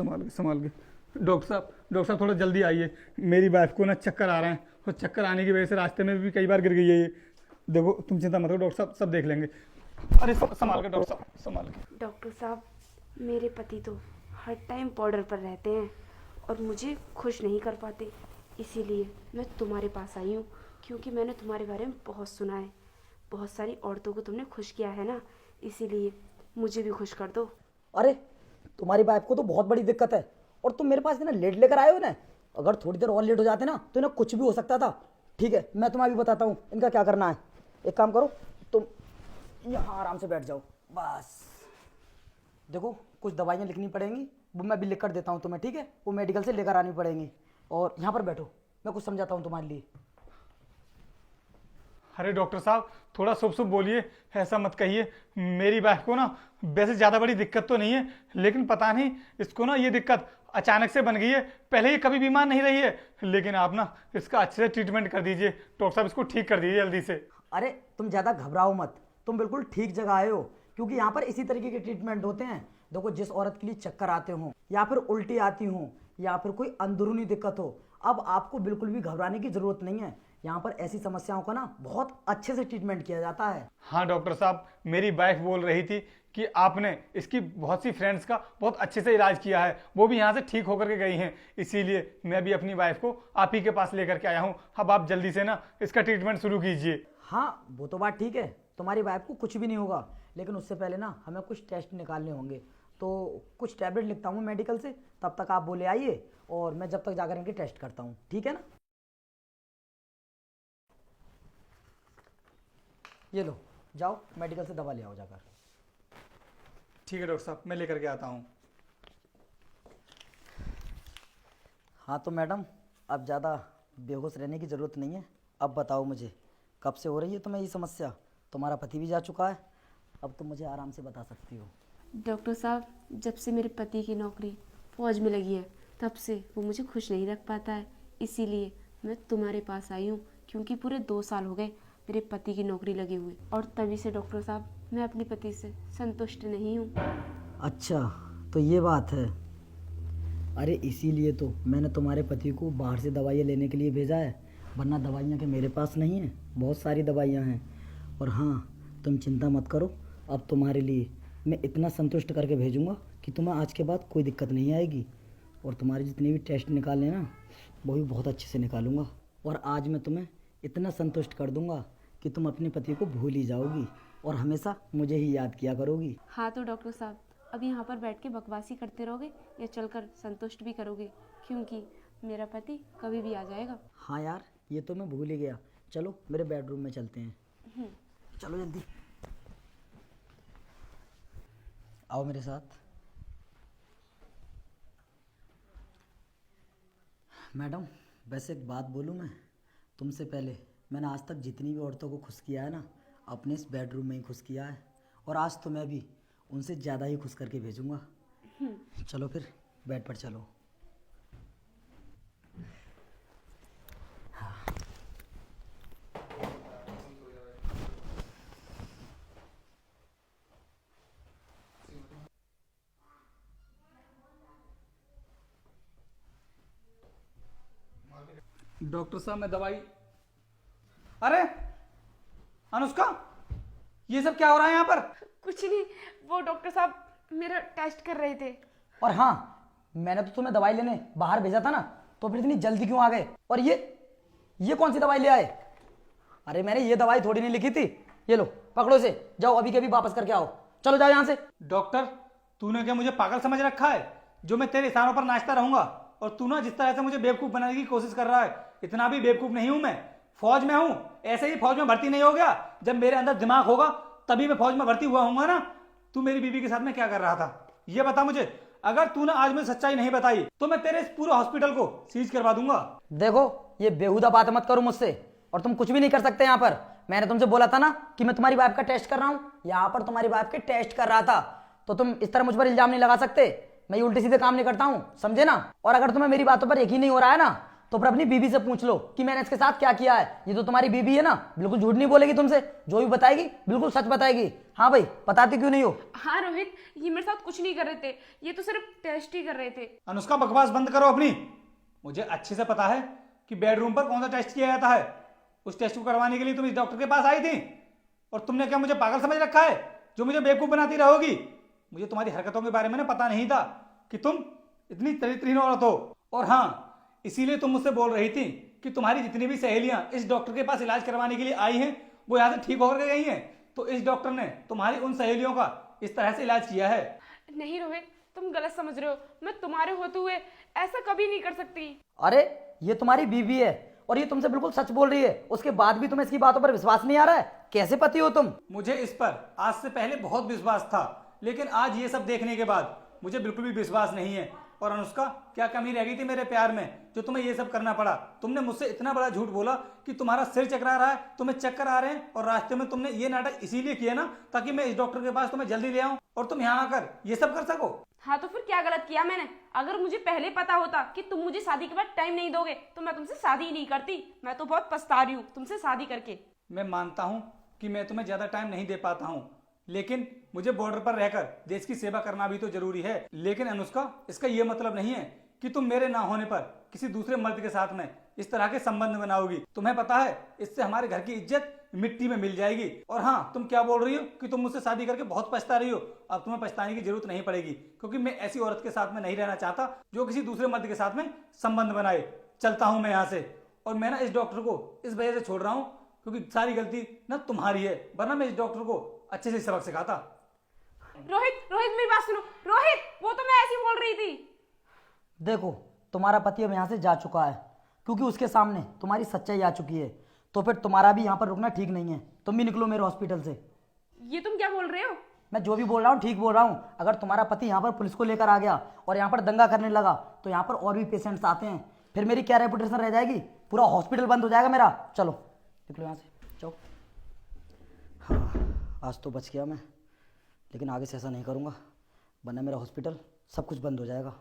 संभाल के। डॉक्टर साहब थोड़ा जल्दी आइए, मेरी वाइफ को ना चक्कर आ रहे हैं और चक्कर आने की वजह से रास्ते में भी कई बार गिर गई है ये। देखो तुम चिंता मत करो, डॉक्टर साहब सब देख लेंगे। अरे संभाल के डॉक्टर साहब, संभाल के। डॉक्टर साहब, मेरे पति तो हर टाइम बॉर्डर पर रहते हैं और मुझे खुश नहीं कर पाते, इसीलिए मैं तुम्हारे पास आई हूँ, क्योंकि मैंने तुम्हारे बारे में बहुत सुना है। बहुत सारी औरतों को तुमने खुश किया है ना, इसीलिए मुझे भी खुश कर दो। अरे तुम्हारी वाइफ को तो बहुत बड़ी दिक्कत है और तुम मेरे पास इतना लेट लेकर आए हो ना। अगर थोड़ी देर और लेट हो जाते ना तो इन्हें कुछ भी हो सकता था। ठीक है, मैं तुम्हें अभी बताता हूँ इनका क्या करना है। एक काम करो, तुम यहाँ आराम से बैठ जाओ बस। देखो कुछ दवाइयाँ लिखनी पड़ेंगी, वो मैं भी लिख कर देता हूँ तुम्हें, ठीक है? वो मेडिकल से लेकर आनी पड़ेंगी। और यहाँ पर बैठो, मैं कुछ समझाता हूँ तुम्हारे लिए। अरे डॉक्टर साहब थोड़ा शुभ शुभ बोलिए, ऐसा मत कहिए। मेरी वाइफ को ना वैसे ज़्यादा बड़ी दिक्कत तो नहीं है, लेकिन पता नहीं इसको ना ये दिक्कत अचानक से बन गई है। पहले ये कभी बीमार नहीं रही है, लेकिन आप ना इसका अच्छे से ट्रीटमेंट कर दीजिए। डॉक्टर साहब इसको ठीक कर दीजिए जल्दी से। अरे तुम ज़्यादा घबराओ मत, तुम बिल्कुल ठीक जगह आए हो, क्योंकि यहाँ पर इसी तरीके के ट्रीटमेंट होते हैं। देखो जिस औरत के लिए चक्कर आते हो या फिर उल्टी आती हो या फिर कोई अंदरूनी दिक्कत हो, अब आपको बिल्कुल भी घबराने की ज़रूरत नहीं है। यहाँ पर ऐसी समस्याओं का ना बहुत अच्छे से ट्रीटमेंट किया जाता है। हाँ डॉक्टर साहब, मेरी वाइफ बोल रही थी कि आपने इसकी बहुत सी फ्रेंड्स का बहुत अच्छे से इलाज किया है, वो भी यहाँ से ठीक होकर के गई हैं। इसीलिए मैं भी अपनी वाइफ को आप ही के पास लेकर के आया हूँ। अब आप जल्दी से ना इसका ट्रीटमेंट शुरू कीजिए। हाँ वो तो बात ठीक है, तुम्हारी वाइफ को कुछ भी नहीं होगा, लेकिन उससे पहले ना हमें कुछ टेस्ट निकालने होंगे। तो कुछ टैबलेट लिखता हूँ मेडिकल से, तब तक आप बोले आइए और मैं जब तक जाकर इनके टेस्ट करता हूँ, ठीक है ना? ये लो, जाओ मेडिकल से दवा ले आओ जाकर। ठीक है डॉक्टर साहब, मैं लेकर के आता हूँ। हाँ तो मैडम, अब ज़्यादा बेहोश रहने की ज़रूरत नहीं है। अब बताओ मुझे कब से हो रही है तुम्हें ये समस्या? तुम्हारा पति भी जा चुका है, अब तुम मुझे आराम से बता सकती हो। डॉक्टर साहब, जब से मेरे पति की नौकरी फौज में लगी है, तब से वो मुझे खुश नहीं रख पाता है, इसीलिए मैं तुम्हारे पास आई हूँ, क्योंकि पूरे 2 साल हो गए मेरे पति की नौकरी लगे हुए, और तभी से डॉक्टर साहब मैं अपने पति से संतुष्ट नहीं हूँ। अच्छा तो ये बात है। अरे इसीलिए तो मैंने तुम्हारे पति को बाहर से दवाइयाँ लेने के लिए भेजा है, वरना दवाइयाँ के मेरे पास नहीं है, बहुत सारी दवाइयाँ हैं। और हाँ तुम चिंता मत करो, अब तुम्हारे लिए मैं इतना संतुष्ट करके भेजूँगा कि तुम्हें आज के बाद कोई दिक्कत नहीं आएगी। और तुम्हारे जितने भी टेस्ट निकालने ना, वो भी बहुत अच्छे से निकालूंगा। और आज मैं तुम्हें इतना संतुष्ट कर दूंगा कि तुम अपने पति को भूल ही जाओगी और हमेशा मुझे ही याद किया करोगी। हाँ तो डॉक्टर साहब, अब यहाँ पर बैठ के बकवासी करते रहोगे या चलकर संतुष्ट भी करोगे, क्योंकि मेरा पति कभी भी आ जाएगा। हाँ यार, ये तो मैं भूल ही गया। चलो मेरे बेडरूम में चलते हैं, चलो जल्दी आओ मेरे साथ। मैडम वैसे एक बात बोलूँ मैं तुमसे पहले, मैंने आज तक जितनी भी औरतों को खुश किया है ना, अपने इस बेडरूम में ही खुश किया है, और आज तो मैं भी उनसे ज़्यादा ही खुश करके भेजूँगा। चलो फिर बेड पर चलो। डॉक्टर साहब मैं दवाई। अरे अनुष्का, ये सब क्या हो रहा है यहाँ पर? कुछ नहीं, वो डॉक्टर साहब मेरा टेस्ट कर रहे थे। और हाँ, मैंने तो तुम्हें दवाई लेने बाहर भेजा था ना, तो फिर इतनी जल्दी क्यों आ गए? और ये कौन सी दवाई ले आए? अरे मैंने ये दवाई थोड़ी नहीं लिखी थी। ये लो पकड़ो इसे, जाओ अभी के अभी वापस करके आओ। चलो जाओ यहाँ से। डॉक्टर तूने क्या मुझे पागल समझ रखा है, जो मैं तेरे इशारों पर नाचता रहूंगा? और तू ना जिस तरह से मुझे बेवकूफ बनाने की कोशिश कर रहा है, इतना भी बेवकूफ नहीं हूं मैं। फौज में हूं, ऐसे ही फौज में भर्ती नहीं हो गया। जब मेरे अंदर दिमाग होगा तभी मैं फौज में भर्ती हुआ हूंगा ना। तू मेरी बीवी के साथ में क्या कर रहा था, ये बता मुझे। अगर तूने आज मुझे सच्चाई नहीं बताई तो मैं तेरे इस पूरे हॉस्पिटल को सीज करवा दूंगा। देखो ये बेहुदा बात मत करो मुझसे, और तुम कुछ भी नहीं कर सकते यहाँ पर। मैंने तुमसे बोला था ना कि मैं तुम्हारी वाइफ का टेस्ट कर रहा हूँ, यहाँ पर तुम्हारी वाइफ के टेस्ट कर रहा था, तो तुम इस तरह मुझ पर इल्जाम नहीं लगा सकते। मैं ये उल्टे सीधे काम नहीं करता हूँ, समझे ना? और अगर तुम्हें मेरी बातों पर यकीन नहीं हो रहा है ना, तो फिर अपनी बीबी से पूछ लो कि मैंने इसके साथ क्या किया है। ये तो तुम्हारी बीबी है ना, बिल्कुल झूठ नहीं बोलेगी तुमसे, जो भी बताएगी बिल्कुल सच बताएगी। हाँ भाई, बताती क्यों नहीं हो? हाँ रोहित, ये मेरे साथ कुछ नहीं कर रहे थे, ये तो सिर्फ टेस्ट ही कर रहे थे। अनुष्का बकवास बंद करो अपनी। मुझे अच्छे से पता है कि बेडरूम पर कौन सा टेस्ट किया जाता है। उस टेस्ट को करवाने के लिए तुम इस डॉक्टर के पास आई थी, और तुमने क्या मुझे पागल समझ रखा है जो मुझे बेवकूफ बनाती रहोगी? मुझे तुम्हारी हरकतों के बारे में ना पता नहीं था कि तुम इतनी चरित्रहीन औरत हो। और हाँ, इसीलिए तुम मुझसे बोल रही थी कि तुम्हारी जितनी भी सहेलियां इस डॉक्टर के पास इलाज करवाने के लिए आई हैं वो यहाँ से ठीक होकर गई हैं, तो इस डॉक्टर ने तुम्हारी उन सहेलियों का इस तरह से इलाज किया है। नहीं रोहित, तुम गलत समझ रहे हो। मैं तुम्हारे होते हुए ऐसा कभी नहीं कर सकती। अरे ये तुम्हारी बीवी है और ये तुमसे बिल्कुल सच बोल रही है, उसके बाद भी तुम्हें इसकी बातों पर विश्वास नहीं आ रहा है? कैसे पति हो तुम? मुझे इस पर आज से पहले बहुत विश्वास था, लेकिन आज ये सब देखने के बाद मुझे बिल्कुल भी विश्वास नहीं है। और अनुष्का, क्या कमी रह गई थी मेरे प्यार में जो तुम्हें ये सब करना पड़ा? तुमने मुझसे इतना बड़ा झूठ बोला कि तुम्हारा सिर चकरा रहा है, तुम्हें चक्कर आ रहे हैं, और रास्ते में तुमने ये नाटक इसीलिए किया ना ताकि मैं इस डॉक्टर के पास तुम्हें जल्दी ले आऊं और तुम यहाँ आकर ये सब कर सको। हाँ तो फिर क्या गलत किया मैंने? अगर मुझे पहले पता होता कि तुम मुझे शादी के बाद टाइम नहीं दोगे तो मैं तुमसे शादी ही नहीं करती। मैं तो बहुत पछता रही हूँ तुमसे शादी करके। मैं मानता हूँ कि मैं तुम्हें ज्यादा टाइम नहीं दे पाता हूँ, लेकिन मुझे बॉर्डर पर रहकर देश की सेवा करना भी तो जरूरी है। लेकिन अनुष्का, इसका ये मतलब नहीं है कि तुम मेरे ना होने पर किसी दूसरे मर्द के साथ में इस तरह के संबंध बनाओगी। तुम्हें पता है इससे हमारे घर की इज्जत मिट्टी में मिल जाएगी। और हाँ, तुम क्या बोल रही हो कि तुम मुझसे शादी करके बहुत पछता रही हो? अब तुम्हें पछताने की जरूरत नहीं पड़ेगी, क्योंकि मैं ऐसी औरत के साथ में नहीं रहना चाहता जो किसी दूसरे मर्द के साथ में संबंध बनाए। चलता हूं मैं यहाँ से। और मैं ना इस डॉक्टर को इस वजह से छोड़ रहा हूँ क्योंकि सारी गलती ना तुम्हारी है, वरना मैं इस डॉक्टर को अच्छे से सबक सिखाता। रोहित, रोहित मेरी बात सुनो। रोहित, वो तो मैं ऐसी बोल रही थी। देखो, तुम्हारा पति अब यहाँ से जा चुका है क्योंकि उसके सामने तुम्हारी सच्चाई आ चुकी है, तो फिर तुम्हारा भी यहाँ पर रुकना ठीक नहीं है। तुम भी निकलो मेरे हॉस्पिटल से। ये तुम क्या बोल रहे हो? मैं जो भी बोल रहा हूँ ठीक बोल रहा हूँ। अगर तुम्हारा पति यहाँ पर पुलिस को लेकर आ गया और यहाँ पर दंगा करने लगा तो यहाँ पर और भी पेशेंट्स आते हैं, फिर मेरी क्या रेपुटेशन रह जाएगी? पूरा हॉस्पिटल बंद हो जाएगा मेरा। चलो निकलो यहाँ से, जाओ। हाँ, आज तो बच गया मैं, लेकिन आगे से ऐसा नहीं करूँगा, वरना मेरा हॉस्पिटल सब कुछ बंद हो जाएगा।